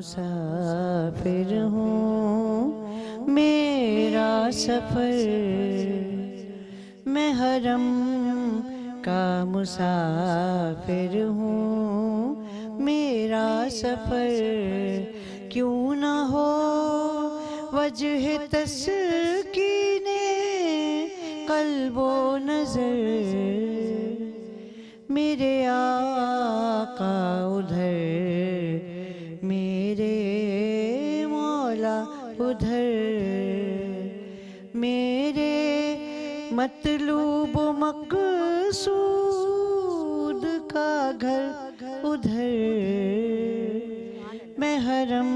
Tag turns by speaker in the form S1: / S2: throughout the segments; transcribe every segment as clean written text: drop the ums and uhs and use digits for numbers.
S1: مسافر ہوں میرا سفر، میں حرم کا مسافر ہوں میرا سفر، کیوں نہ ہو وجہ تسکین قلب و نظر، میرے آقا ادھر میرے مولا ادھر، میرے مطلوب و مقصود کا گھر ادھر، میں حرم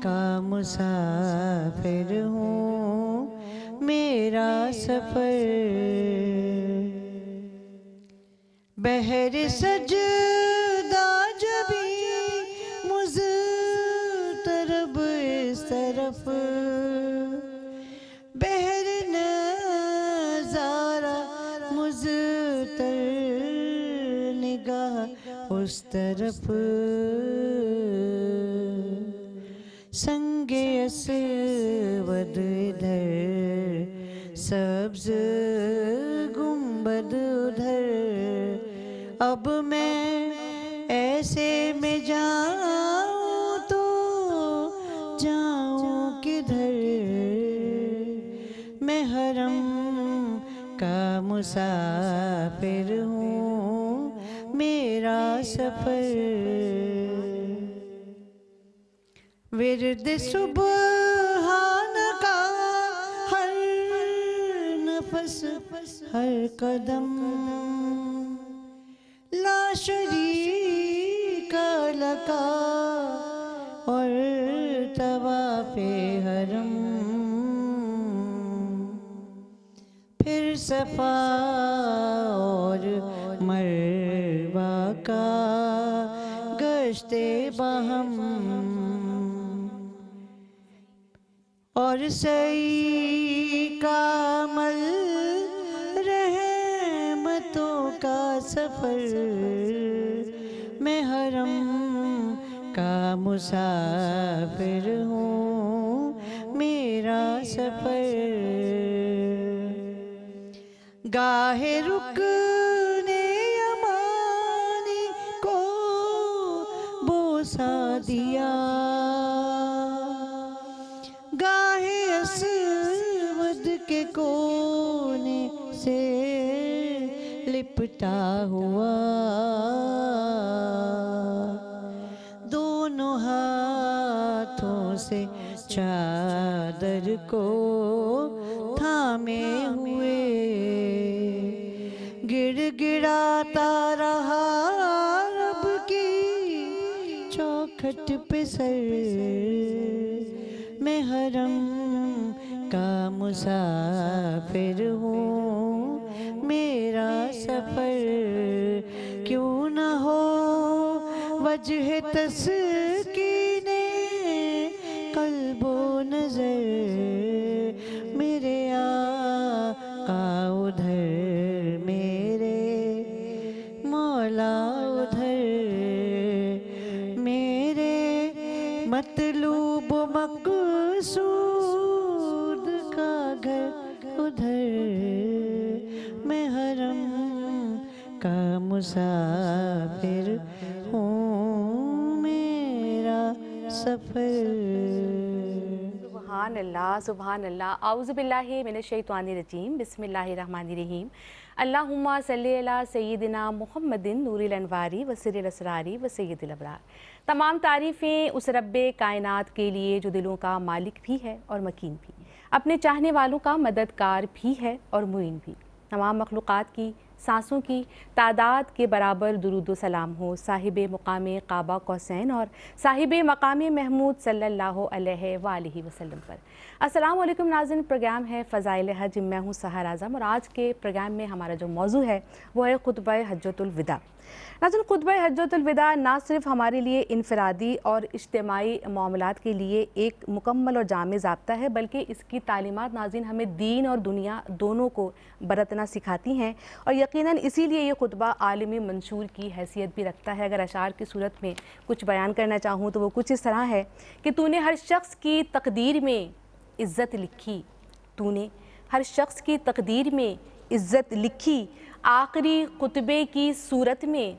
S1: کا مسافر ہوں میرا سفر، بحر سجدہ جبی مضطرب اس طرف، بحر نظارہ مضطر نگاہ اس طرف، سنگ اسود ادھر سبز گنبد ادھر، اب میں ایسے میں جاؤں تو جاؤں کدھر، میں حرم کا مسافر ہوں میرا سفر، ورد سبحان کا ہر نفس ہر قدم، لا شریک لکا اور طواف حرم، پھر صفا اور مروہ کا گشت باہم، اور سعی کا عمل رحمتوں کا سفر، میں حرم کا مسافر ہوں میرا سفر، گاہے رکنے یمانی کو بوسہ دیا، گاہے اسود کے کونے سے لپٹا ہوا، دونوں ہاتھوں سے چادر کو تھامے ہوئے، گڑ گڑاتا رہا رب کی چوکھٹ پہ سر، میں حرم کا مسافر ہوں میرا سفر، کیوں نہ ہو وجہ تسکین قلب و نظر، میرے آقا ادھر میرے مولا ادھر، میرے مطلوب و مقصود کا گھر ادھر، میں حرم کا مسافر ہوں میرا سفر۔
S2: سبحان اللہ سبحان اللہ، اعوذ باللہ من الشیطان الرجیم، بسم اللہ الرحمن الرحیم، اللہم صلی علی سیدنا محمد نور الانوار و سر الاسرار و سید الابرار۔ تمام تعریفیں اس رب کائنات کے لیے جو دلوں کا مالک بھی ہے اور مکین بھی، اپنے چاہنے والوں کا مددگار بھی ہے اور معین بھی۔ تمام مخلوقات کی سانسوں کی تعداد کے برابر درود و سلام ہو صاحب مقام قابہ قوسین اور صاحب مقام محمود صلی اللہ علیہ وآلہ وسلم پر۔ السلام علیکم ناظرین، پروگرام ہے فضائل حج، میں ہوں سحر اعظم، اور آج کے پروگرام میں ہمارا جو موضوع ہے وہ ہے خطبہ حجۃ الوداع۔ ناظرین، خطبہ حجۃ الوداع نہ صرف ہمارے لیے انفرادی اور اجتماعی معاملات کے لیے ایک مکمل اور جامع ضابطہ ہے، بلکہ اس کی تعلیمات ناظرین ہمیں دین اور دنیا دونوں کو برتنا سکھاتی ہیں، اور یقیناً اسی لیے یہ خطبہ عالمی منشور کی حیثیت بھی رکھتا ہے۔ اگر اشعار کی صورت میں کچھ بیان کرنا چاہوں تو وہ کچھ اس طرح ہے کہ تو نے ہر شخص کی تقدیر میں عزت لکھی، تو نے ہر شخص کی تقدیر میں عزت لکھی، آخری خطبے کی صورت میں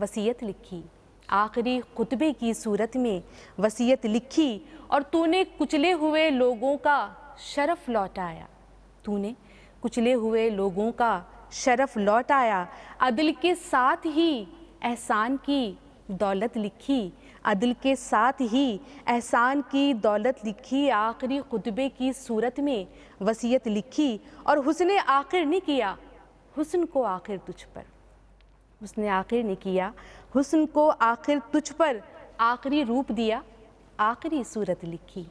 S2: وصیت لکھی، آخری خطبے کی صورت میں وصیت لکھی، اور تو نے کچلے ہوئے لوگوں کا شرف لوٹایا، تو نے کچلے ہوئے لوگوں کا شرف لوٹایا، عدل کے ساتھ ہی احسان کی دولت لکھی، عدل کے ساتھ ہی احسان کی دولت لکھی، آخری خطبے کی صورت میں وصیت لکھی، اور حسن آخر نہیں کیا حسن کو آخر تجھ پر، حسن آخر نے کیا حسن کو آخر تجھ پر، آخری روپ دیا آخری صورت لکھی،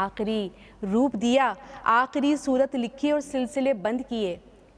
S2: آخری روپ دیا آخری صورت لکھی، اور سلسلے بند کیے،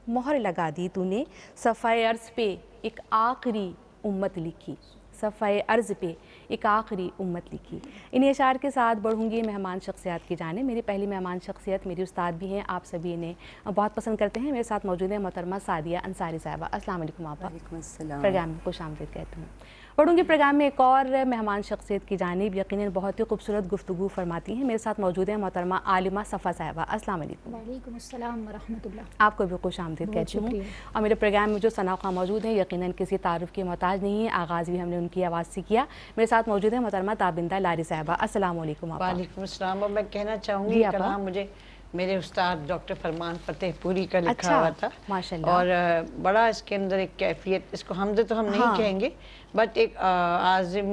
S2: مہر لگا دی تو نے صفحہ عرض پہ ایک آخری امت لکھی، صفحہ عرض پہ ایک آخری امت لکھی۔ انہی اشعار کے ساتھ بڑھوں گی مہمان شخصیات کی جانب۔ میری پہلی مہمان شخصیت میری استاد بھی ہیں، آپ سبھی انہیں بہت پسند کرتے ہیں۔ میرے ساتھ موجود ہیں محترمہ سعدیہ انصاری صاحبہ۔ السلام علیکم آپا۔
S3: وعلیکم السلام۔
S2: پروگرام میں خوش آمدید کہتی ہوں۔ بڑھوں گی پروگرام میں ایک اور مہمان شخصیت کی جانب، یقیناً بہت ہی خوبصورت گفتگو فرماتی ہیں۔ میرے ساتھ موجود ہیں محترمہ عالمہ صفا صاحبہ۔ السلام علیکم۔
S4: وعلیکم السلام ورحمۃ اللہ۔
S2: آپ کو بھی خوش آمدید کہتی ہوں۔ اور میرے پروگرام میں جو ثناء خواہ موجود ہیں، یقیناً کسی تعارف کی محتاج نہیں ہے، آغاز بھی ہم نے ان کی آواز سے کیا۔ میرے ساتھ موجود ہیں محترمہ تابندہ لاری صاحبہ۔ السلام علیکم آپا۔
S1: وعلیکم السلام۔ اور میں کہنا چاہوں گی کلام مجھے میرے استاد ڈاکٹر فرمان فتح پوری کا لکھا ہوا تھا،
S2: ماشاءاللہ،
S1: اور بڑا اس کے اندر ایک کیفیت، اس کو حمد تو ہم نہیں کہیں گے، بٹ ایک عازم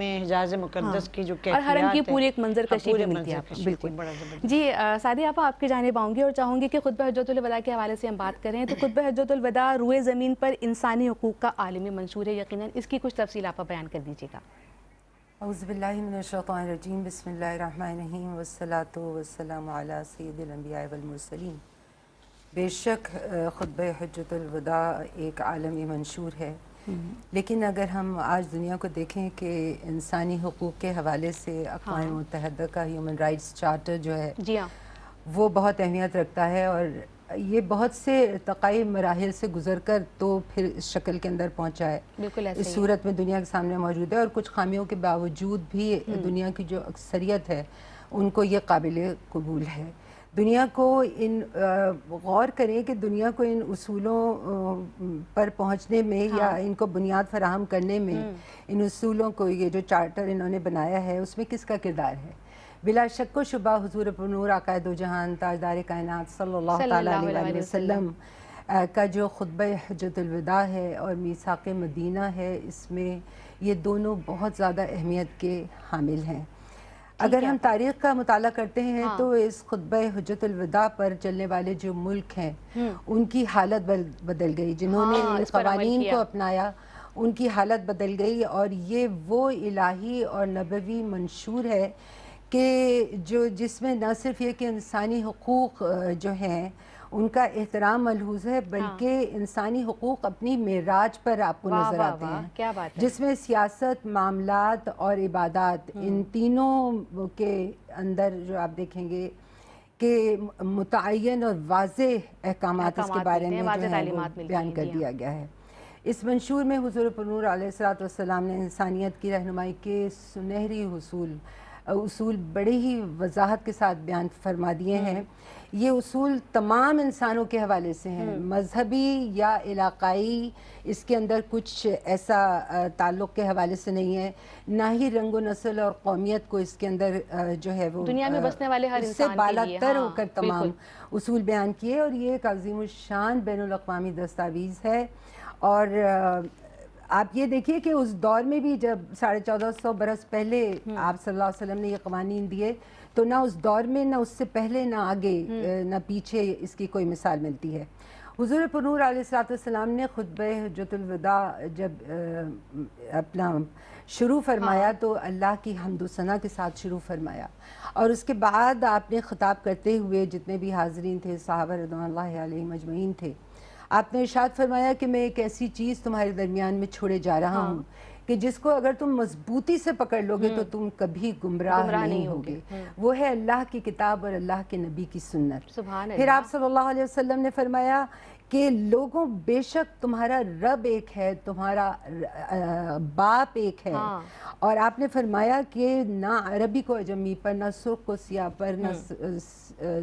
S1: حجاز مقدس کی جو کیفیت
S2: اور حرم کی پوری ایک منظر کشی بھی ملتی ہے۔ بالکل جی سعدیہ آپا، آپ کی جانب آؤں گی اور چاہوں گی کہ خطبہ حجۃ الوداع کے حوالے سے ہم بات کریں تو خطبہ حجۃ الوداع روئے زمین پر انسانی حقوق کا عالمی منشور ہے، یقیناً اس کی کچھ تفصیل آپ بیان کر دیجیے گا۔
S3: اعوذ باللہ من الشیطان الرجیم، بسم اللہ الرحمن الرحیم، والصلاة والسلام علی سید الانبیاء والمرسلین۔ بے شک خطبہ حجۃ الوداع ایک عالمی منشور ہے، لیکن اگر ہم آج دنیا کو دیکھیں کہ انسانی حقوق کے حوالے سے اقوام متحدہ کا ہیومن رائٹس چارٹر جو ہے
S2: جی ہاں،
S3: وہ بہت اہمیت رکھتا ہے، اور یہ بہت سے ارتقائی مراحل سے گزر کر تو پھر اس شکل کے اندر پہنچا ہے،
S2: بالکل ایسے
S3: اس صورت میں دنیا کے سامنے موجود ہے، اور کچھ خامیوں کے باوجود بھی دنیا کی جو اکثریت ہے ان کو یہ قابل قبول ہے۔ دنیا کو غور کریں کہ دنیا کو ان اصولوں پر پہنچنے میں یا ان کو بنیاد فراہم کرنے میں، ان اصولوں کو یہ جو چارٹر انہوں نے بنایا ہے اس میں کس کا کردار ہے؟ بلا شک و شبہ حضور پرنور آقائے دو جہان تاجدار کائنات صلی اللہ تعالیٰ علیہ وسلم کا جو خطبہ حجۃ الوداع ہے اور میثاق مدینہ ہے، اس میں یہ دونوں بہت زیادہ اہمیت کے حامل ہیں۔ اگر ہم تاریخ کا مطالعہ کرتے ہیں تو اس خطبہ حجۃ الوداع پر چلنے والے جو ملک ہیں ان کی حالت بدل گئی، جنہوں نے ان قوانین کو اپنایا ان کی حالت بدل گئی، اور یہ وہ الہی اور نبوی منشور ہے کہ جس میں نہ صرف یہ کہ انسانی حقوق جو ہیں ان کا احترام ملحوظ ہے، بلکہ انسانی حقوق اپنی معراج پر آپ کو نظر آتے ہیں، جس میں سیاست، معاملات اور عبادات، ان تینوں کے اندر جو آپ دیکھیں گے کہ متعین اور واضح احکامات اس کے بارے میں جو ہے وہ بیان کر دیا گیا ہے۔ اس منشور میں حضور پرنور علیہ السلام نے انسانیت کی رہنمائی کے سنہری اصول بڑے ہی وضاحت کے ساتھ بیان فرما دیے ہیں۔ یہ اصول تمام انسانوں کے حوالے سے ہیں، مذہبی یا علاقائی اس کے اندر کچھ ایسا تعلق کے حوالے سے نہیں ہے، نہ ہی رنگ و نسل اور قومیت کو اس کے اندر جو ہے وہ
S2: دنیا میں بسنے والے ہر
S3: اس سے
S2: انسان
S3: بالا
S2: کے لیے
S3: تر ہو کر تمام اصول بیان کیے، اور یہ ایک عظیم الشان بین الاقوامی دستاویز ہے۔ اور آپ یہ دیکھیے کہ اس دور میں بھی جب 1450 برس پہلے آپ صلی اللہ علیہ وسلم نے یہ قوانین دیے تو نہ اس دور میں، نہ اس سے پہلے، نہ آگے، نہ پیچھے اس کی کوئی مثال ملتی ہے۔ حضور پرنور علیہ السلام نے خطبہ حجۃ الوداع جب اپنا شروع فرمایا تو اللہ کی حمد و ثنا کے ساتھ شروع فرمایا، اور اس کے بعد آپ نے خطاب کرتے ہوئے جتنے بھی حاضرین تھے، صحابہ رضوان اللہ علیہم اجمعین تھے، آپ نے ارشاد فرمایا کہ میں ایک ایسی چیز تمہارے درمیان میں چھوڑے جا رہا ہوں کہ جس کو اگر تم مضبوطی سے پکڑ لو گے تو تم کبھی گمراہ نہیں ہوگے، وہ ہے اللہ کی کتاب اور اللہ کے نبی کی سنت۔
S2: سبحان
S3: پھر آپ صلی اللہ علیہ وسلم نے فرمایا کہ لوگوں بے شک تمہارا رب ایک ہے، تمہارا باپ ایک ہے، اور آپ نے فرمایا کہ نہ عربی کو عجمی پر، نہ سرخ کو سیاہ پر، نہ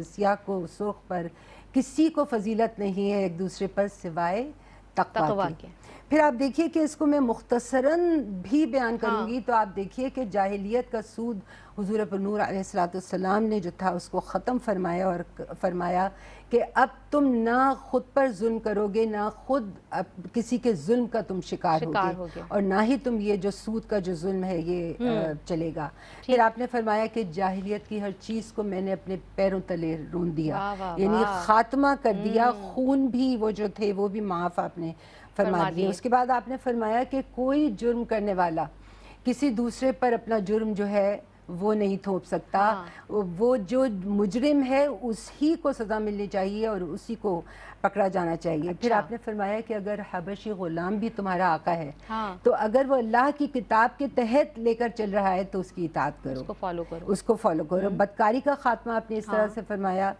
S3: سیاہ کو سرخ پر کسی کو فضیلت نہیں ہے ایک دوسرے پر سوائے تقویٰ کی۔ پھر آپ دیکھیے کہ اس کو میں مختصراً بھی بیان کروں گی تو آپ دیکھیے کہ جاہلیت کا سود حضور پر نور علیہ السلام نے جو تھا اس کو ختم فرمایا، اور فرمایا کہ اب تم نہ خود پر ظلم کرو گے، نہ خود کسی کے ظلم کا تم شکار ہوگے، اور نہ ہی تم یہ جو سود کا جو ظلم ہے یہ چلے گا۔ پھر آپ نے فرمایا کہ جاہلیت کی ہر چیز کو میں نے اپنے پیروں تلے رون دیا، یعنی خاتمہ کر دیا، خون بھی وہ جو تھے وہ بھی معاف آپ نے فرما دیے۔ اس کے بعد آپ نے فرمایا کہ کوئی جرم کرنے والا کسی دوسرے پر اپنا جرم جو ہے وہ نہیں تھوپ سکتا، وہ جو مجرم ہے اسی کو سزا ملنی چاہیے اور اسی کو پکڑا جانا چاہیے۔ پھر آپ نے فرمایا کہ اگر حبشی غلام بھی تمہارا آقا ہے تو اگر وہ اللہ کی کتاب کے تحت لے کر چل رہا ہے تو اس کی اطاعت کرو، اس کو فالو کرو۔ بدکاری کا خاتمہ آپ نے اس طرح سے فرمایا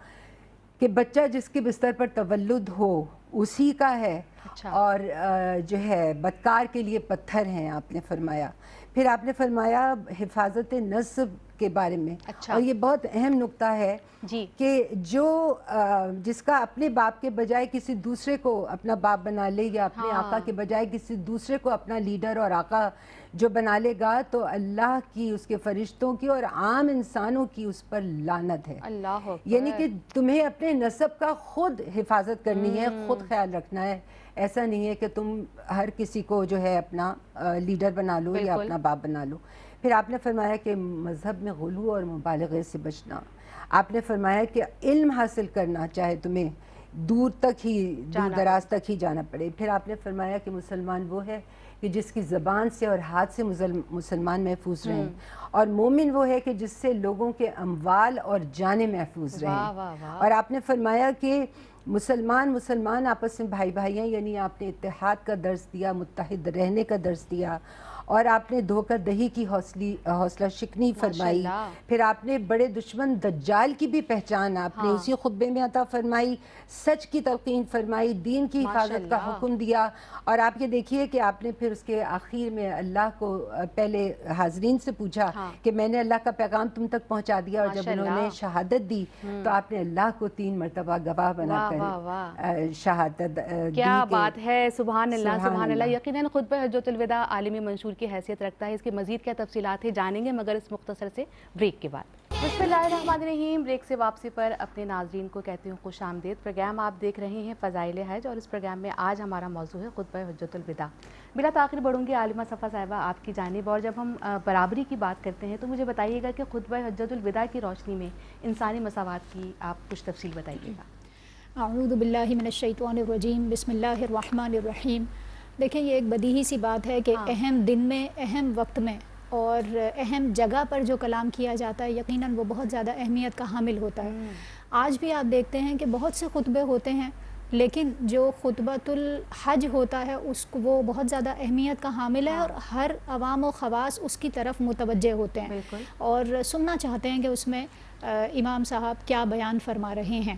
S3: کہ بچہ جس کے بستر پر تولد ہو اسی کا ہے، اور جو ہے بدکار کے لیے پتھر ہیں آپ نے فرمایا۔ پھر آپ نے فرمایا حفاظت نسب کے بارے میں، اور یہ بہت اہم نقطہ ہے کہ جس کا اپنے باپ کے بجائے کسی دوسرے کو اپنا باپ بنا لے، یا اپنے آقا کے بجائے کسی دوسرے کو اپنا لیڈر اور آقا جو بنا لے گا، تو اللہ کی، اس کے فرشتوں کی اور عام انسانوں کی اس پر لعنت ہے۔ یعنی کہ تمہیں اپنے نسب کا خود حفاظت کرنی ہے، خود خیال رکھنا ہے، ایسا نہیں ہے کہ تم ہر کسی کو جو ہے اپنا لیڈر بنا لو یا اپنا باپ بنا لو۔ پھر آپ نے فرمایا کہ مذہب میں غلو اور مبالغے سے بچنا۔ آپ نے فرمایا کہ علم حاصل کرنا چاہے تمہیں دور دراز تک ہی جانا پڑے۔ پھر آپ نے فرمایا کہ مسلمان وہ ہے کہ جس کی زبان سے اور ہاتھ سے مسلمان محفوظ رہیں، اور مومن وہ ہے کہ جس سے لوگوں کے اموال اور جانیں محفوظ رہیں۔ اور آپ نے فرمایا کہ مسلمان آپس میں بھائی ہیں، یعنی آپ نے اتحاد کا درس دیا، متحد رہنے کا درس دیا، اور آپ نے دھوکہ دہی کی حوصلہ شکنی فرمائی۔ پھر آپ نے بڑے دشمن دجال کی بھی پہچان آپ نے اسی خطبے میں عطا فرمائی، سچ کی تلقین فرمائی، دین کی حفاظت کا حکم دیا۔ اور آپ یہ دیکھیے کہ آپ نے پھر اس کے آخر میں اللہ کو پہلے حاضرین سے پوچھا کہ میں نے اللہ کا پیغام تم تک پہنچا دیا، اور جب انہوں نے شہادت دی تو آپ نے اللہ کو 3 مرتبہ گواہ بنا کر شہادت دی۔
S2: کیا بات ہے، سبحان اللہ سبحان اللہ۔ یقیناً خطبہ حجۃ الوداع عالمی منشور کی حیثیت رکھتا ہے، اس کی مزید کیا تفصیلات ہیں جانیں گے مگر اس مختصر سے بریک کے بعد۔ بسم اللہ الرحمن الرحیم۔ بریک سے واپسی پر اپنے ناظرین کو کہتی ہوں خوش آمدید۔ پروگرام آپ دیکھ رہے ہیں فضائل حج، اور اس پروگرام میں آج ہمارا موضوع ہے خطبہ حجۃ الوداع۔ بلا تاخیر بڑھوں گی عالمہ صفا صاحبہ آپ کی جانب، اور جب ہم برابری کی بات کرتے ہیں تو مجھے بتائیے گا کہ خطبہ حجۃ الوداع کی روشنی میں انسانی مساوات کی آپ کچھ تفصیل بتائیے گا۔
S4: اعوذ باللہ من الشیطان الرجیم، بسم اللہ الرحمن الرحیم۔ دیکھیں یہ ایک بدیہی سی بات ہے کہ اہم دن میں، اہم وقت میں اور اہم جگہ پر جو کلام کیا جاتا ہے یقیناً وہ بہت زیادہ اہمیت کا حامل ہوتا ہے۔ آج بھی آپ دیکھتے ہیں کہ بہت سے خطبے ہوتے ہیں، لیکن جو خطبۃ الحج ہوتا ہے اس کو وہ بہت زیادہ اہمیت کا حامل ہے، اور ہر عوام و خواص اس کی طرف متوجہ ہوتے ہیں اور سننا چاہتے ہیں کہ اس میں امام صاحب کیا بیان فرما رہے ہیں۔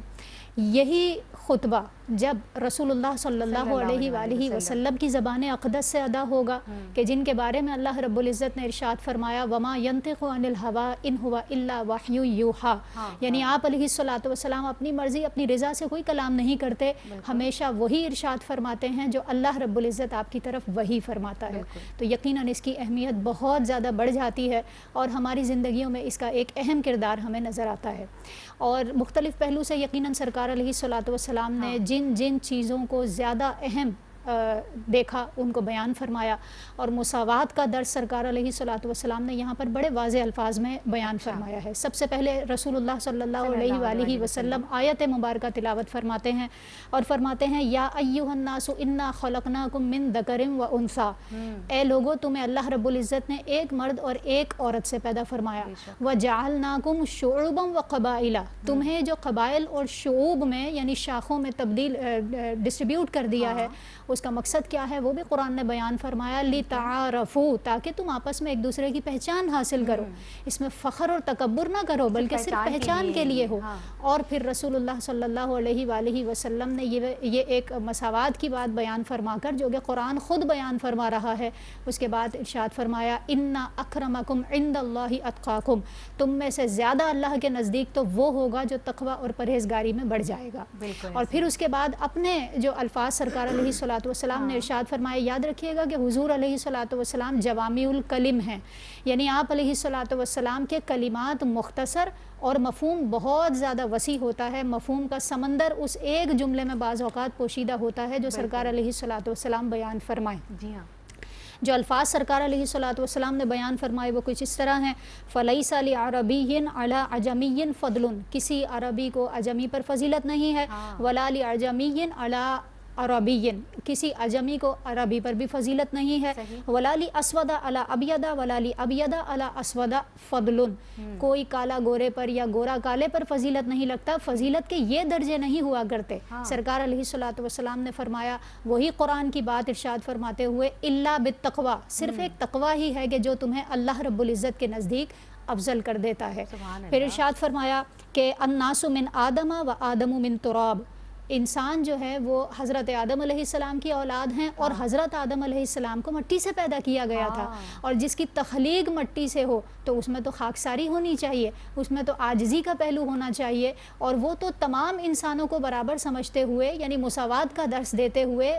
S4: یہی خطبہ جب رسول اللہ صلی اللہ علیہ وآلہ وسلم کی زبان اقدس سے ادا ہوگا کہ جن کے بارے میں اللہ رب العزت نے ارشاد فرمایا وما ينطق عن الهوى ان هو الا وحی یوحى، یعنی آپ علیہ الصلوۃ والسلام اپنی مرضی اپنی رضا سے کوئی کلام نہیں کرتے، ہمیشہ وہی ارشاد فرماتے ہیں جو اللہ رب العزت آپ کی طرف وہی فرماتا ہے۔ تو یقیناً اس کی اہمیت بہت زیادہ بڑھ جاتی ہے، اور ہماری زندگیوں میں اس کا ایک اہم کردار ہمیں نظر آتا ہے، اور مختلف پہلو سے یقیناً سرکار علیہ الصلوۃ والسلام نے جن چیزوں کو زیادہ اہم دیکھا ان کو بیان فرمایا، اور مساوات کا درس سرکار علیہ الصلوۃ والسلام نے یہاں پر بڑے واضح الفاظ میں بیان فرمایا ہے۔ سب سے پہلے رسول اللہ صلی اللہ علیہ وآلہ وسلم آیت مبارکہ تلاوت فرماتے ہیں اور فرماتے ہیں یا ایھا الناس انا خلقناکم من ذکر و انثی، اے لوگو تمہیں اللہ رب العزت نے ایک مرد اور ایک عورت سے پیدا فرمایا، وجعلناکم شعوبا و قبائل، تمہیں جو قبائل اور شعوب میں یعنی شاخوں میں تبدیل ڈسٹریبیوٹ کر دیا ہے، اس کا مقصد کیا ہے وہ بھی قرآن نے بیان فرمایا، لتعارفوا، تاکہ تم آپس میں ایک دوسرے کی پہچان حاصل کرو، اس میں فخر اور تکبر نہ کرو بلکہ صرف پہچان کے لیے ہو۔ اور پھر رسول اللہ صلی اللہ علیہ وآلہ وسلم نے یہ ایک مساوات کی بات بیان فرما کر جو کہ قرآن خود بیان فرما رہا ہے، اس کے بعد ارشاد فرمایا ان اکرمکم عند اللہ اتقاکم، تم میں سے زیادہ اللہ کے نزدیک تو وہ ہوگا جو تقوی اور پرہیزگاری میں بڑھ جائے گا۔ اور پھر اس کے بعد اپنے جو الفاظ سرکار علیہ الصلوۃ والسلام نے ارشاد فرمایا، یاد رکھیے گا کہ حضور علیہ الصلوۃ والسلام جوامع الکلم ہیں، یعنی آپ علیہ الصلوۃ والسلام کے کلمات مختصر اور مفہوم بہت زیادہ وسیع ہوتا ہے، مفہوم کا سمندر اس ایک جملے میں بعض اوقات پوشیدہ ہوتا ہے جو سرکار علیہ الصلوۃ والسلام بیان فرمائیں۔
S2: جی ہاں،
S4: جو الفاظ سرکار علیہ الصلوۃ والسلام نے بیان فرمائے وہ کچھ اس طرح ہیں، فَلَيْسَ لِعَرَبِيٍّ عَلَىٰ عَجَمِيٍّ فَضْلٌ، کسی عربی کو عجمی پر فضیلت نہیں ہے، وَلَا لِعَجَمِيٍّ عَلَىٰ عربی، کسی عجمی کو عربی پر بھی فضیلت نہیں ہے، وَلَا لِأَسْوَدَ عَلَىٰ أَبْيَضَ وَلَا لِأَبْيَضَ عَلَىٰ أَسْوَدَ فَضْلٌ، کوئی کالا گورے پر یا گورا کالے پر فضیلت نہیں لگتا، فضیلت کے یہ درجے نہیں ہوا کرتے۔ سرکار علیہ الصلوۃ والسلام نے فرمایا، وہی قرآن کی بات ارشاد فرماتے ہوئے الا بالتقوی، صرف ایک تقوی ہی ہے کہ جو تمہیں اللہ رب العزت کے نزدیک افضل کر دیتا ہے۔ پھر ارشاد فرمایا کہ الناس من آدم و آدم من تراب، انسان جو ہے وہ حضرت آدم علیہ السلام کی اولاد ہیں اور حضرت آدم علیہ السلام کو مٹی سے پیدا کیا گیا تھا، اور جس کی تخلیق مٹی سے ہو تو اس میں تو خاکساری ہونی چاہیے، اس میں تو عاجزی کا پہلو ہونا چاہیے، اور وہ تو تمام انسانوں کو برابر سمجھتے ہوئے یعنی مساوات کا درس دیتے ہوئے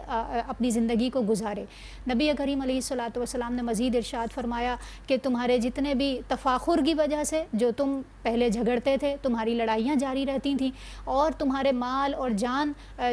S4: اپنی زندگی کو گزارے۔ نبی کریم علیہ الصلوۃ والسلام نے مزید ارشاد فرمایا کہ تمہارے جتنے بھی تفاخر کی وجہ سے جو تم پہلے جھگڑتے تھے، تمہاری لڑائیاں جاری رہتی تھیں، اور تمہارے مال اور جان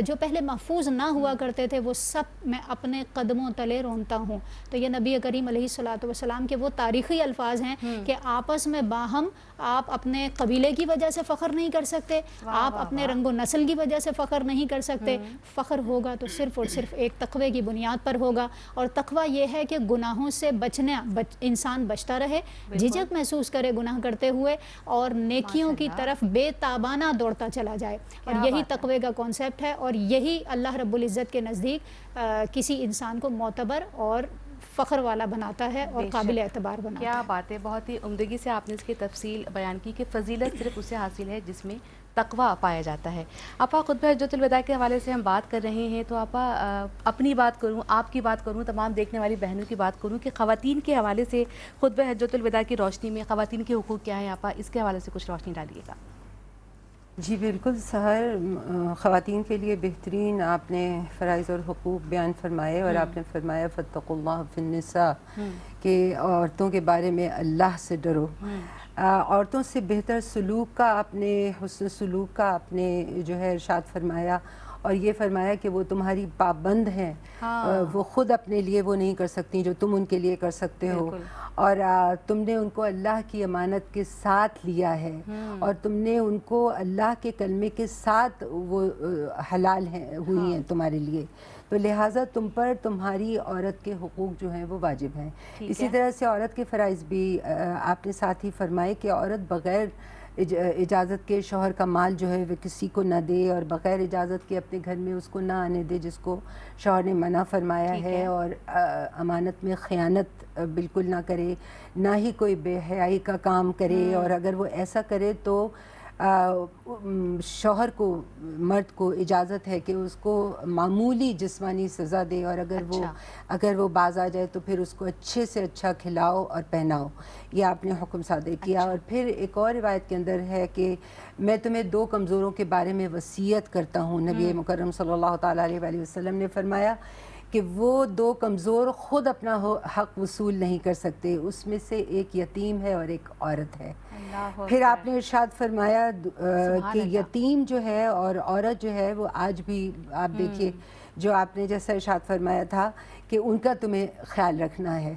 S4: جو پہلے محفوظ نہ ہوا کرتے تھے وہ سب میں اپنے قدموں تلے رونتا ہوں۔ تو یہ نبی کریم علیہ الصلوۃ والسلام کے وہ تاریخی الفاظ ہیں کہ آپس میں باہم آپ اپنے قبیلے کی وجہ سے فخر نہیں کر سکتے، آپ اپنے رنگ و نسل کی وجہ سے فخر نہیں کر سکتے، فخر ہوگا تو صرف اور صرف ایک تقوی کی بنیاد پر ہوگا، اور تقوی یہ ہے کہ گناہوں سے انسان بچتا رہے، جھجک محسوس کرے گناہ کرتے ہوئے، اور نیکیوں کی طرف بے تابانہ دوڑتا چلا جائے، اور یہی تقوی کا کانسیپٹ ہے، اور یہی اللہ رب العزت کے نزدیک کسی انسان کو معتبر اور فخر والا بناتا ہے اور قابل اعتبار بناتا ہے۔
S2: کیا بات ہے، بہت ہی عمدگی سے آپ نے اس کی تفصیل بیان کی کہ فضیلت صرف اسے حاصل ہے جس میں تقویٰ پایا جاتا ہے۔ آپا خطبہ حجۃ الوداع کے حوالے سے ہم بات کر رہے ہیں، تو آپا اپنی بات کروں، آپ کی بات کروں، تمام دیکھنے والی بہنوں کی بات کروں کہ خواتین کے حوالے سے خطبہ حجۃ الوداع کی روشنی میں خواتین کے حقوق کیا ہیں، آپا اس کے حوالے سے کچھ روشنی ڈالیے گا۔
S3: جی بالکل سحر، خواتین کے لیے بہترین آپ نے فرائض اور حقوق بیان فرمائے، اور آپ نے فرمایا فاتقوا اللہ فی النساء، کہ عورتوں کے بارے میں اللہ سے ڈرو، عورتوں سے بہتر سلوک کا آپ نے، حسن سلوک کا آپ نے جو ہے ارشاد فرمایا، اور یہ فرمایا کہ وہ تمہاری پابند ہیں، وہ خود اپنے لیے وہ نہیں کر سکتی جو تم ان کے لیے کر سکتے ہو، اور تم نے ان کو اللہ کی امانت کے ساتھ لیا ہے، اور تم نے ان کو اللہ کے کلمے کے ساتھ وہ حلال ہوئی ہیں تمہارے لیے، تو لہٰذا تم پر تمہاری عورت کے حقوق جو ہیں وہ واجب ہیں۔ اسی طرح سے عورت کے فرائض بھی آپ نے ساتھ ہی فرمائے کہ عورت بغیر اجازت کے شوہر کا مال جو ہے وہ کسی کو نہ دے، اور بغیر اجازت کے اپنے گھر میں اس کو نہ آنے دے جس کو شوہر نے منع فرمایا ہے، اور امانت میں خیانت بالکل نہ کرے، نہ ہی کوئی بے حیائی کا کام کرے، اور اگر وہ ایسا کرے تو شوہر کو، مرد کو اجازت ہے کہ اس کو معمولی جسمانی سزا دے، اور اگر وہ باز آ جائے تو پھر اس کو اچھے سے اچھا کھلاؤ اور پہناؤ، یہ آپ نے حکم صادر کیا۔ اور پھر ایک اور روایت کے اندر ہے کہ میں تمہیں 2 کمزوروں کے بارے میں وصیت کرتا ہوں۔ نبی مکرم صلی اللہ تعالیٰ علیہ وآلہ وسلم نے فرمایا کہ وہ 2 کمزور خود اپنا حق وصول نہیں کر سکتے، اس میں سے ایک یتیم ہے اور ایک عورت ہے۔ پھر آپ نے ارشاد فرمایا کہ یتیم جو ہے اور عورت جو ہے وہ آج بھی آپ دیکھیے جو آپ نے جیسا ارشاد فرمایا تھا کہ ان کا تمہیں خیال رکھنا ہے.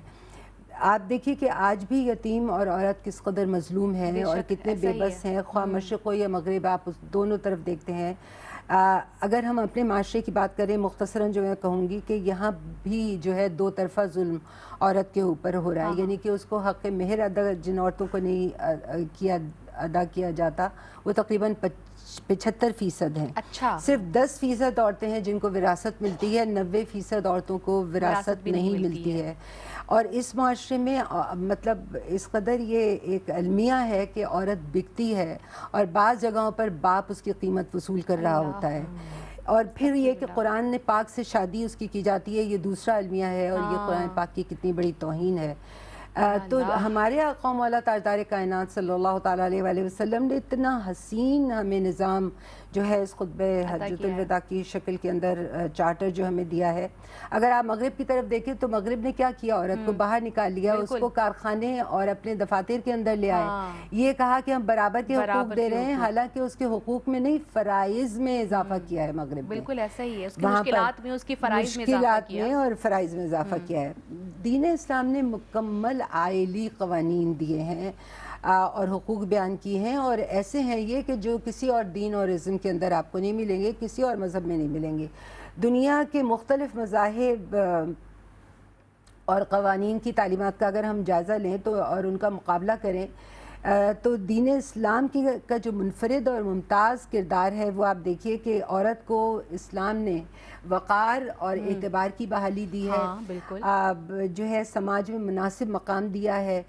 S3: آپ دیکھیے کہ آج بھی یتیم اور عورت کس قدر مظلوم ہیں اور کتنے بے بس ہیں, خواہ مشرق ہو یا مغرب, آپ اس دونوں طرف دیکھتے ہیں. اگر ہم اپنے معاشرے کی بات کریں مختصراً, جو میں کہوں گی کہ یہاں بھی جو ہے دو طرفہ ظلم عورت کے اوپر ہو رہا ہے, یعنی کہ اس کو حق مہر ادا جن عورتوں کو نہیں ادا کیا جاتا وہ تقریباً 75% ہیں.
S2: اچھا,
S3: صرف 10% عورتیں ہیں جن کو وراثت ملتی ہے, 90% عورتوں کو وراثت نہیں ملتی ہے. اور اس معاشرے میں مطلب اس قدر یہ ایک المیہ ہے کہ عورت بکتی ہے, اور بعض جگہوں پر باپ اس کی قیمت وصول کر رہا ہوتا ہے. اور پھر یہ کہ قرآن نے پاک سے شادی اس کی جاتی ہے, یہ دوسرا المیہ ہے, اور یہ قرآن پاک کی کتنی بڑی توہین ہے. تو ہمارے آقا مولا تاجدار کائنات صلی اللہ تعالیٰ علیہ وآلہ وسلم نے اتنا حسین ہمیں نظام جو ہے اس خطبہ حجۃ الوداع کی شکل کے اندر چارٹر جو ہمیں دیا ہے. اگر آپ مغرب کی طرف دیکھیں تو مغرب نے کیا کیا, عورت کو باہر نکال لیا, اس کو کارخانے اور اپنے دفاتر کے اندر لے آئے. یہ کہا کہ ہم برابر کے حقوق دے رہے ہیں, حالانکہ اس کے حقوق میں نہیں فرائض میں اضافہ کیا ہے مغرب نے.
S2: بالکل ایسا ہی ہے, اس کی مشکلات میں, اس کی فرائض میں
S3: مشکلات میں اور فرائض میں اضافہ کیا ہے. دین اسلام نے مکمل آئلی قوانین دیے ہیں اور حقوق بیان کی ہیں, اور ایسے ہیں یہ کہ جو کسی اور دین اور ازم کے اندر آپ کو نہیں ملیں گے, کسی اور مذہب میں نہیں ملیں گے. دنیا کے مختلف مذاہب اور قوانین کی تعلیمات کا اگر ہم جائزہ لیں تو اور ان کا مقابلہ کریں تو دین اسلام کا جو منفرد اور ممتاز کردار ہے وہ آپ دیکھیے کہ عورت کو اسلام نے وقار اور اعتبار کی بحالی دی ہے, جو ہے سماج میں مناسب مقام دیا ہے.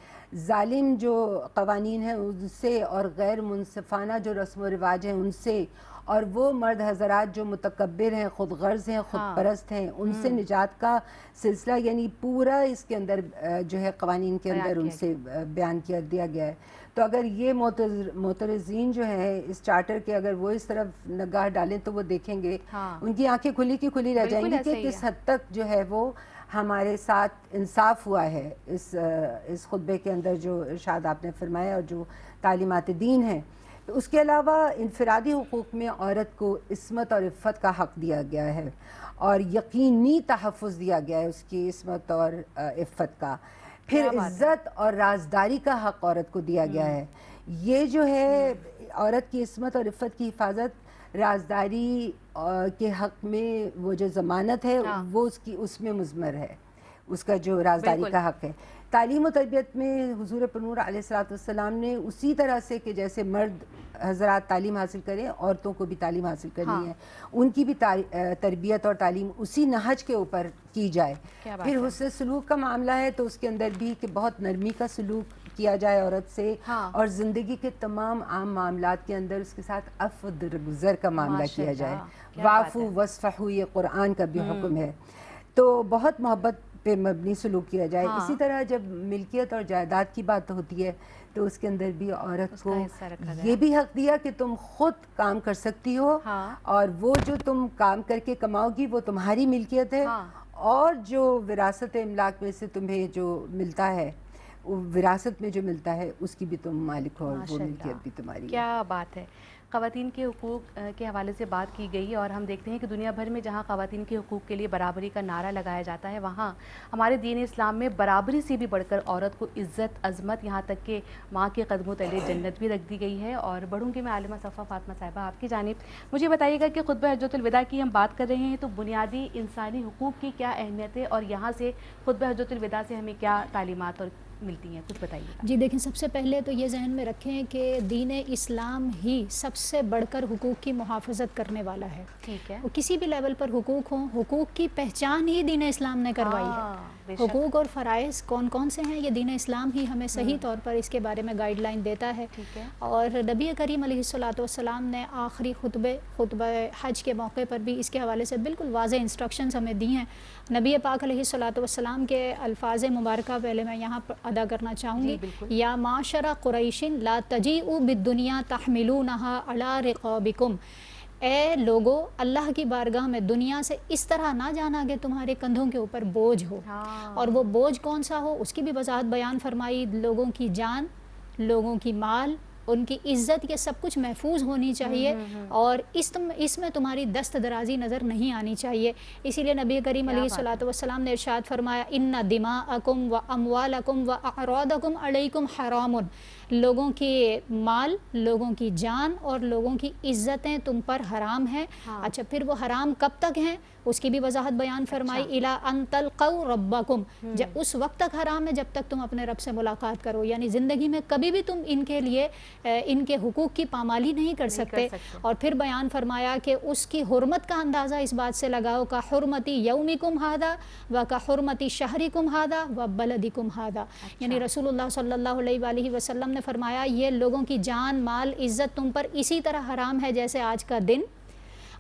S3: ظالم جو قوانین ہیں ان سے اور غیر منصفانہ جو رسم و رواج ہیں ان سے, اور وہ مرد حضرات جو متکبر ہیں, خود غرض ہیں, خود پرست ہیں, ان سے نجات کا سلسلہ یعنی پورا اس کے اندر جو ہے قوانین کے اندر ان سے بیان کیا دیا گیا ہے. تو اگر یہ معترضین جو ہیں اس چارٹر کے, اگر وہ اس طرف نگاہ ڈالیں تو وہ دیکھیں گے, ان کی آنکھیں کھلی کی کھلی رہ جائیں گی کہ کس حد تک جو ہے وہ ہمارے ساتھ انصاف ہوا ہے اس خطبے کے اندر جو ارشاد آپ نے فرمایا اور جو تعلیمات دین ہیں. اس کے علاوہ انفرادی حقوق میں عورت کو عصمت اور عفت کا حق دیا گیا ہے, اور یقینی تحفظ دیا گیا ہے اس کی عصمت اور عفت کا. پھر عزت اور رازداری کا حق عورت کو دیا گیا ہے. یہ جو ہے عورت کی عصمت اور عفت کی حفاظت, رازداری کے حق میں وہ جو ضمانت ہے وہ اس میں مضمر ہے, اس کا جو رازداری کا حق ہے. تعلیم و تربیت میں حضور پرنور علیہ السلام نے اسی طرح سے کہ جیسے مرد حضرات تعلیم حاصل کریں, عورتوں کو بھی تعلیم حاصل کرنی ہے, ان کی بھی تربیت اور تعلیم اسی نہج کے اوپر کی جائے. پھر حسن سلوک کا معاملہ ہے تو اس کے اندر بھی کہ بہت نرمی کا سلوک کیا جائے عورت سے, اور زندگی کے تمام عام معاملات کے اندر اس کے ساتھ عفو درگزر کا معاملہ کیا جائے. واعفو واصفحوا یہ قرآن کا بھی حکم ہے. تو بہت محبت پہ مبنی سلوک کیا جائے. اسی طرح جب ملکیت اور جائیداد کی بات ہوتی ہے تو اس کے اندر بھی عورت کو یہ بھی حق دیا کہ تم خود کام کر سکتی ہو, اور وہ جو تم کام کر کے کماؤ گی وہ تمہاری ملکیت ہے, اور جو وراثت املاک میں سے تمہیں جو ملتا ہے, وراثت میں جو ملتا ہے اس کی بھی تم مالک ہو, اور وہ ملکیت بھی تمہاری.
S2: کیا بات ہے. خواتین کے حقوق کے حوالے سے بات کی گئی, اور ہم دیکھتے ہیں کہ دنیا بھر میں جہاں خواتین کے حقوق کے لیے برابری کا نعرہ لگایا جاتا ہے, وہاں ہمارے دین اسلام میں برابری سے بھی بڑھ کر عورت کو عزت, عظمت, یہاں تک کہ ماں کے قدموں تلے جنت بھی رکھ دی گئی ہے. اور بڑھوں گی میں عالمہ صفا فاطمہ صاحبہ آپ کی جانب. مجھے بتائیے گا کہ خطبہ حجۃ الوداع کی ہم بات کر رہے ہیں تو بنیادی انسانی حقوق کی کیا اہمیت ہے, اور یہاں سے خطبہ حجۃ الوداع سے ہمیں کیا تعلیمات اور ملتی ہیں, کچھ بتائیے.
S4: جی دیکھیں, سب سے پہلے تو یہ ذہن میں رکھیں کہ دین اسلام ہی سب سے بڑھ کر حقوق کی محافظت کرنے والا ہے.
S2: ٹھیک ہے.
S4: وہ کسی بھی لیول پر حقوق ہوں, حقوق کی پہچان ہی دین اسلام نے کروائی ہے. حقوق اور فرائض کون کون سے ہیں یہ دین اسلام ہی ہمیں صحیح طور پر اس کے بارے میں گائیڈ لائن دیتا ہے. اور نبی کریم علیہ الصلوۃ نے آخری خطبہ حج کے موقع پر بھی اس کے حوالے سے بالکل واضح انسٹرکشنز ہمیں دی ہیں. نبی پاک علیہ الصلوۃ کے الفاظ مبارکہ پہلے میں یہاں پر ادا کرنا چاہوں گی. یا معاشر قریش لا تجیئوا بالدنیا تحملونها علی رقابکم, اے لوگو اللہ کی بارگاہ میں دنیا سے اس طرح نہ جانا کہ تمہارے کندھوں کے اوپر بوجھ ہو. اور وہ بوجھ کون سا ہو اس کی بھی وضاحت بیان فرمائی. لوگوں کی جان, لوگوں کی مال, ان کی عزت، یہ سب کچھ محفوظ ہونی چاہیے اور اس میں تمہاری دست درازی نظر نہیں آنی چاہیے. اسی لیے نبی کریم علیہ الصلوۃ والسلام نے ارشاد فرمایا ان دماءکم و اموالکم و اعراضکم علیکم حرام، لوگوں کے مال، لوگوں کی جان اور لوگوں کی عزتیں تم پر حرام ہیں. اچھا پھر وہ حرام کب تک ہیں اس کی بھی وضاحت بیان فرمائی. الا ان تلقوا ربکم، اس وقت تک حرام ہے جب تک تم اپنے رب سے ملاقات کرو، یعنی زندگی میں کبھی بھی تم ان کے لیے ان کے حقوق کی پامالی نہیں کر سکتے. اور پھر بیان فرمایا کہ اس کی حرمت کا اندازہ اس بات سے لگاؤ کا حرمتی یومکم ھذا و کا حرمتی شہرکم ھذا و بلدکم ھذا. یعنی رسول اللہ صلی اللہ علیہ وآلہ وسلم نے فرمایا یہ لوگوں کی جان، مال، عزت تم پر اسی طرح حرام ہے جیسے آج کا دن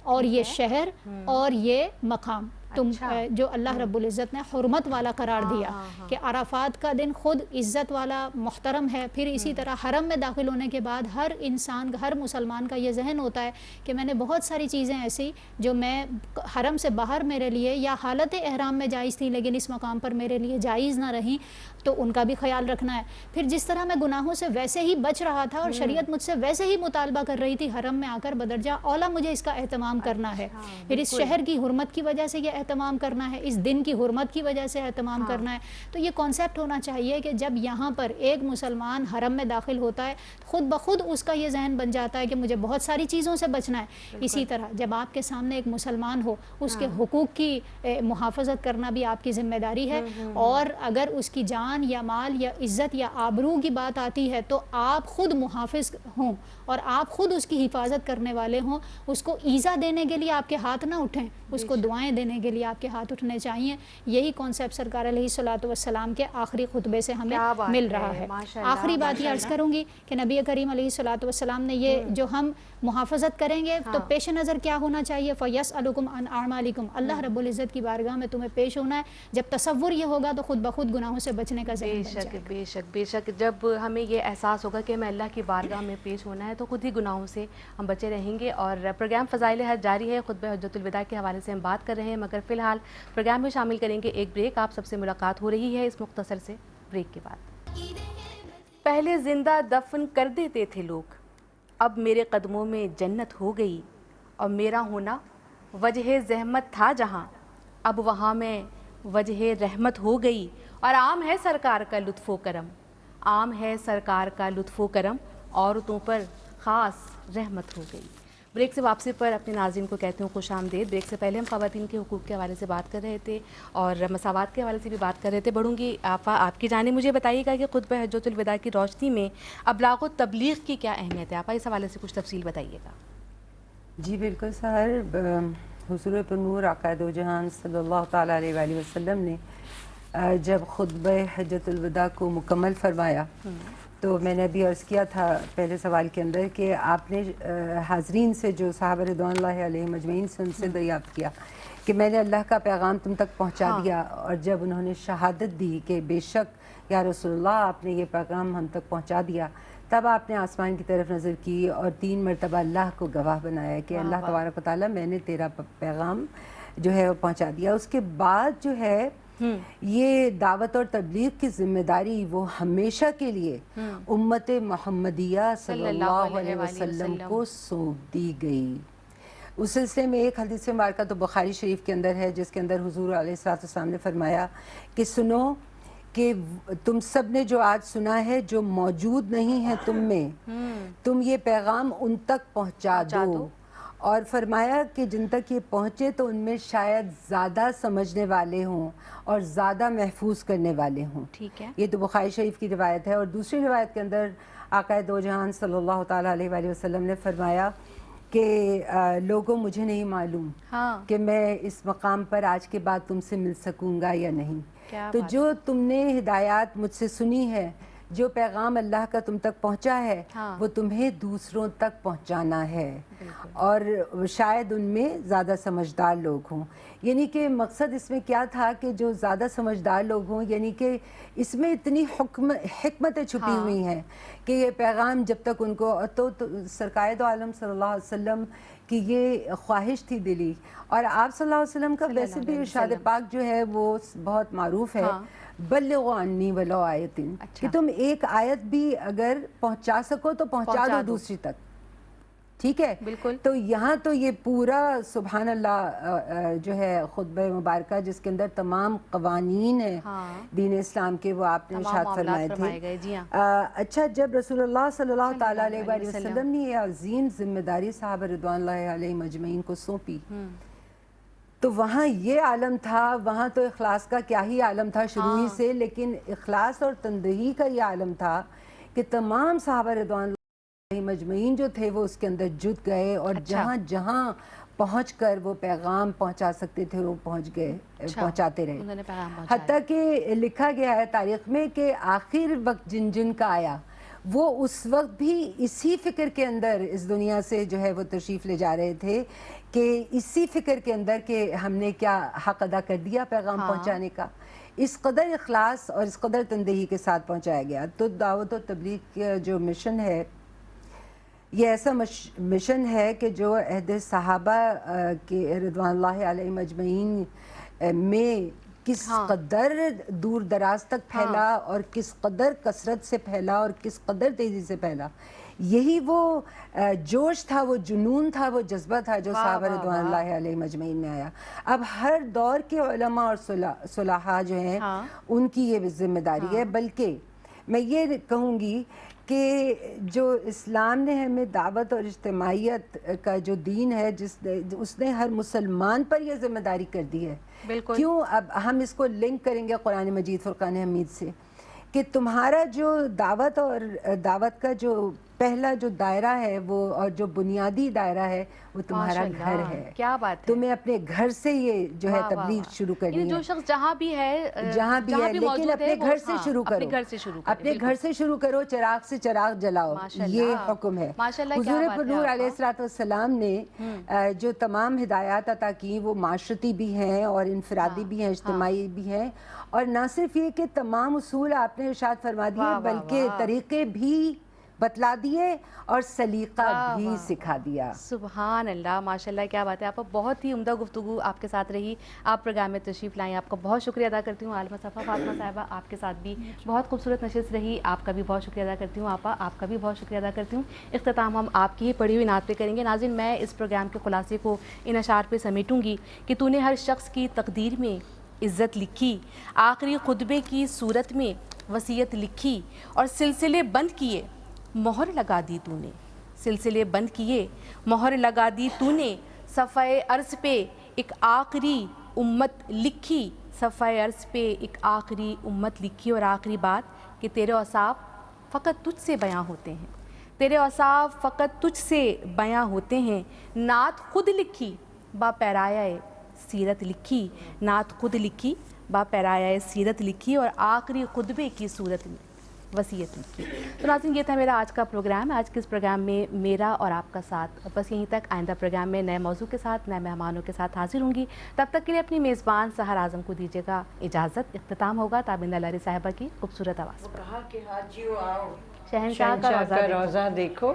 S4: اور یہ شہر اور یہ مقام تم جو اللہ رب العزت نے حرمت والا قرار دیا کہ عرفات کا دن خود عزت والا محترم ہے. پھر اسی طرح حرم میں داخل ہونے کے بعد ہر انسان، ہر مسلمان کا یہ ذہن ہوتا ہے کہ میں نے بہت ساری چیزیں ایسی جو میں حرم سے باہر میرے لیے یا حالت احرام میں جائز تھی لیکن اس مقام پر میرے لیے جائز نہ رہیں، تو ان کا بھی خیال رکھنا ہے. پھر جس طرح میں گناہوں سے ویسے ہی بچ رہا تھا اور شریعت مجھ سے ویسے ہی مطالبہ کر رہی تھی حرم میں آ کر بدرجہ اولا مجھے اس کا اہتمام کرنا ہے. پھر اس شہر کی حرمت کی وجہ سے یہ اہتمام کرنا ہے، اس دن کی حرمت کی وجہ سے اہتمام کرنا ہے. تو یہ کانسیپٹ ہونا چاہیے کہ جب یہاں پر ایک مسلمان حرم میں داخل ہوتا ہے خود بخود اس کا یہ ذہن بن جاتا ہے کہ مجھے بہت ساری چیزوں سے بچنا ہے. اسی طرح جب آپ کے سامنے ایک مسلمان ہو اس کے حقوق کی محافظت کرنا بھی آپ کی ذمہ داری ہے. اور اگر اس کی جان یا مال یا عزت یا آبرو کی بات آتی ہے تو آپ خود محافظ ہوں اور آپ خود اس کی حفاظت کرنے والے ہوں. اس کو ایذا دینے کے لیے آپ کے ہاتھ نہ اٹھیں، اس کو دعائیں دینے کے لیے آپ کے ہاتھ اٹھنے چاہیے. یہی کانسیپٹ سرکار علیہ الصلوۃ والسلام کے آخری خطبے سے ہمیں مل رہا ہے. آخری بات یہ عرض کروں گی کہ نبی کریم علیہ الصلوۃ والسلام نے یہ جو ہم محافظت کریں گے تو پیش نظر کیا ہونا چاہیے؟ فَيَسْأَلُكُمْ عَنْ أَعْمَالِكُمْ، اللہ رب العزت کی بارگاہ میں تمہیں پیش ہونا ہے. جب تصور یہ ہوگا تو خود بخود گناہوں سے بچنے کا ذہن بن جائے گا.
S2: بے شک بے شک جب ہمیں یہ احساس ہوگا کہ ہمیں اللہ کی بارگاہ میں پیش ہونا ہے تو خود ہی گناہوں سے ہم بچے رہیں گے. اور پروگرام فضائل حج جاری ہے، خطبہ حجۃ الوداع کے حوالے سے ہم بات کر رہے ہیں، مگر فی الحال پروگرام میں شامل کریں گے ایک بریک. آپ سب سے ملاقات ہو رہی ہے اس مختصر سے بریک کے بعد. پہلے زندہ دفن کر دیتے تھے لوگ، اب میرے قدموں میں جنت ہو گئی، اور میرا ہونا وجہ زحمت تھا جہاں، اب وہاں میں وجہ رحمت ہو گئی. اور عام ہے سرکار کا لطف و کرم، عام ہے سرکار کا لطف و کرم، عورتوں پر خاص رحمت ہو گئی. بریک سے واپسی پر اپنے ناظرین کو کہتے ہوں خوش آمدید. بریک سے پہلے ہم خواتین کے حقوق کے حوالے سے بات کر رہے تھے اور مساوات کے حوالے سے بھی بات کر رہے تھے. بڑھوں گی آپ کی جانب. مجھے بتائیے گا کہ خطبہ حجۃ الوداع کی روشنی میں ابلاغ و تبلیغ کی کیا اہمیت ہے؟ آپ اس حوالے سے کچھ تفصیل بتائیے گا.
S3: جی بالکل سر، حضور پر نور آقا دو جہان صلی اللہ تعالیٰ علیہ وآلہ وسلم نے جب خطبہ حجۃ الوداع کو مکمل فرمایا تو میں نے ابھی عرض کیا تھا پہلے سوال کے اندر کہ آپ نے حاضرین سے جو صحابہ رضوان اللہ علیہم اجمعین سے ان سے دریافت کیا کہ میں نے اللہ کا پیغام تم تک پہنچا دیا. اور جب انہوں نے شہادت دی کہ بے شک یا رسول اللہ آپ نے یہ پیغام ہم تک پہنچا دیا، تب آپ نے آسمان کی طرف نظر کی اور 3 مرتبہ اللہ کو گواہ بنایا کہ اللہ تبارک و تعالیٰ میں نے تیرا پیغام جو ہے وہ پہنچا دیا. اس کے بعد جو ہے یہ دعوت اور تبلیغ کی ذمہ داری وہ ہمیشہ کے لیے امت محمدیہ صلی اللہ علیہ وسلم کو سونپ دی گئی. اس سلسلے میں ایک حدیث مبارکہ تو بخاری شریف کے اندر ہے جس کے اندر حضور علیہ السلام نے فرمایا کہ سنو کہ تم سب نے جو آج سنا ہے جو موجود نہیں ہے تم میں، تم یہ پیغام ان تک پہنچا دو. اور فرمایا کہ جن تک یہ پہنچے تو ان میں شاید زیادہ سمجھنے والے ہوں اور زیادہ محفوظ کرنے والے ہوں.
S2: ٹھیک ہے،
S3: یہ تو بخاری شریف کی روایت ہے. اور دوسری روایت کے اندر آقا دو جہان صلی اللہ تعالیٰ علیہ وآلہ وسلم نے فرمایا کہ لوگوں مجھے نہیں معلوم کہ میں اس مقام پر آج کے بعد تم سے مل سکوں گا یا نہیں. تو جو تم نے ہدایات مجھ سے سنی ہے، جو پیغام اللہ کا تم تک پہنچا ہے وہ تمہیں دوسروں تک پہنچانا ہے. اور شاید ان میں زیادہ سمجھدار لوگ ہوں. یعنی کہ مقصد اس میں کیا تھا کہ جو زیادہ سمجھدار لوگ ہوں، یعنی کہ اس میں اتنی حکمتیں چھپی ہوئی ہیں کہ یہ پیغام جب تک ان کو تو سرکار دو عالم صلی اللہ علیہ وسلم کی یہ خواہش تھی دلی، اور آپ صلی اللہ علیہ وسلم کا ویسے بھی ارشاد پاک جو ہے وہ بہت معروف ہے، بلغوا عنی ولو آیۃ، کہ تم ایک آیت بھی اگر پہنچا سکو تو پہنچا دو دوسری تک، ٹھیک ہے
S2: بالکل۔
S3: تو یہاں تو یہ پورا سبحان اللہ جو ہے خطبہ مبارکہ جس کے اندر تمام قوانین ہیں دین اسلام کے وہ آپ نے ارشاد فرمائے تھے۔
S2: جی ہاں۔
S3: اچھا، جب رسول اللہ صلی اللہ تعالیٰ علیہ وآلہ وسلم نے یہ عظیم ذمہ داری صحابہ رضوان اللہ علیہم اجمعین کو سونپی تو وہاں یہ عالم تھا، وہاں تو اخلاص کا کیا ہی عالم تھا شروع ہی سے، لیکن اخلاص اور تندہی کا یہ عالم تھا کہ تمام صحابہ رضوان مجمعین جو تھے وہ اس کے اندر جت گئے، اور جہاں جہاں پہنچ کر وہ پیغام پہنچا سکتے تھے وہ پہنچ گئے، پہنچاتے رہے، حتیٰ کہ لکھا گیا ہے تاریخ میں کہ آخر وقت جن جن کا آیا وہ اس وقت بھی اسی فکر کے اندر اس دنیا سے جو ہے وہ تشریف لے جا رہے تھے، کہ اسی فکر کے اندر کہ ہم نے کیا حق ادا کر دیا پیغام پہنچانے کا، اس قدر اخلاص اور اس قدر تندہی کے ساتھ پہنچایا گیا۔ تو دعوت و تبلیغ کا جو مشن ہے یہ ایسا مشن ہے کہ جو عہد صحابہ کے رضوان اللہ علیہم اجمعین میں کس قدر دور دراز تک پھیلا اور کس قدر کثرت سے پھیلا اور کس قدر تیزی سے پھیلا، یہی وہ جوش تھا، وہ جنون تھا، وہ جذبہ تھا جو صحابہ رضوان اللہ علیہم اجمعین میں آیا۔ اب ہر دور کے علماء اور صلحاء جو ہیں ان کی یہ ذمہ داری ہے، بلکہ میں یہ کہوں گی کہ جو اسلام نے ہمیں دعوت اور اجتماعیت کا جو دین ہے اس نے ہر مسلمان پر یہ ذمہ داری کر دی ہے۔ کیوں؟ اب ہم اس کو لنک کریں گے قرآن مجید فرقان حمید سے، کہ تمہارا جو دعوت اور دعوت کا جو پہلا جو دائرہ ہے وہ اور جو بنیادی دائرہ ہے وہ تمہارا گھر ہے۔
S2: کیا بات ہے!
S3: تمہیں اپنے گھر سے یہ جو ہے تبلیغ شروع کرنی ہے،
S2: جو شخص جہاں بھی ہے
S3: لیکن اپنے گھر سے شروع کرو، اپنے گھر سے شروع کرو، چراغ سے چراغ جلاؤ، یہ حکم ہے۔ حضور پر نور علیہ السلام نے جو تمام ہدایات عطا کی وہ معاشرتی بھی ہیں اور انفرادی بھی ہیں، اجتماعی بھی ہیں، اور نہ صرف یہ کہ تمام اصول آپ نے ارشاد فرما دیے بلکہ طریقے بھی بتلا دیے اور سلیقہ بھی سکھا دیا۔
S2: سبحان اللہ، ماشاءاللہ، کیا بات ہے! آپ بہت ہی عمدہ گفتگو آپ کے ساتھ رہی، آپ پروگرام میں تشریف لائیں، آپ کا بہت شکریہ ادا کرتی ہوں۔ عالمہ صفا فاطمہ صاحبہ، آپ کے ساتھ بھی بہت خوبصورت نشست رہی، آپ کا بھی بہت شکریہ ادا کرتی ہوں۔ آپا، آپ کا بھی بہت شکریہ ادا کرتی ہوں۔ اختتام ہم آپ کی ہی پڑھی ہوئی نعت پہ کریں گے۔ ناظرین، میں اس پروگرام کے خلاصے کو ان اشعار پہ سمیٹوں گی کہ تو نے ہر شخص کی تقدیر میں عزت لکھی، آخری خطبے کی صورت میں وصیت لکھی، اور سلسلے بند کیے مہر لگا دی تو نے، سلسلے بند کیے مہر لگا دی تو نے، صفحہ عرض پہ ایک آخری امت لکھی، صفحہ عرض پہ ایک آخری امت لکھی۔ اور آخری بات کہ تیرے اوصاف فقط تجھ سے بیاں ہوتے ہیں، تیرے اوصاف فقط تجھ سے بیاں ہوتے ہیں، نعت خود لکھی با پیرایہ سیرت لکھی، نعت خود لکھی با پیرایہ سیرت لکھی، اور آخری خطبے کی صورت میں وصیت لکھی۔ تو ناظرین، یہ تھا میرا آج کا پروگرام۔ آج کے اس پروگرام میں میرا اور آپ کا ساتھ بس یہیں تک۔ آئندہ پروگرام میں نئے موضوع کے ساتھ، نئے مہمانوں کے ساتھ حاضر ہوں گی۔ تب تک کے لیے اپنی میزبان سحر اعظم کو دیجیے گا اجازت۔ اختتام ہوگا تابندہ لاری صاحبہ کی خوبصورت آواز پر۔
S1: کہا کہ حاجیو آؤ،
S2: شہنشاہ کا
S1: روزہ دیکھو،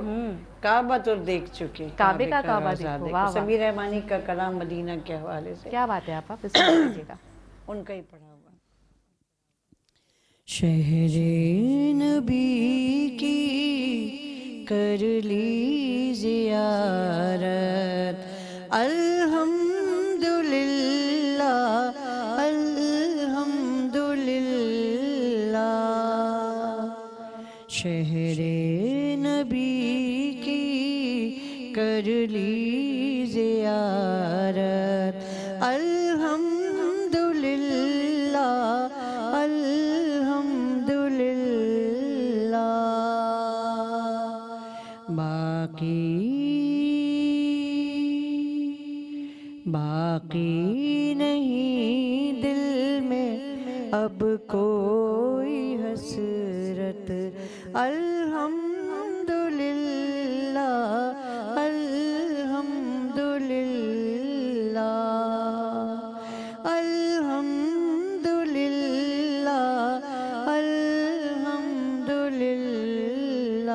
S1: کعبہ تو دیکھ چکے،
S2: کعبے کا کعبہ دیکھو۔ واہ واہ،
S1: سمیر رحمانی کا کلام مدینہ کے حوالے سے،
S2: کیا بات ہے! آپ اس میں دیجیے گا،
S1: ان کا ہی پڑھا ہوا۔
S5: شہر نبی کی کر لی زیارت، الحمدللہ الحمدللہ، شہر نبی کی کر لی زیارت، الحمدللہ الحمدللہ، باقی نہیں دل میں اب کوئی حسرت، الحمدللہ الحمدللہ، الحمدللہ الحمدللہ۔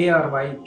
S6: ARYQ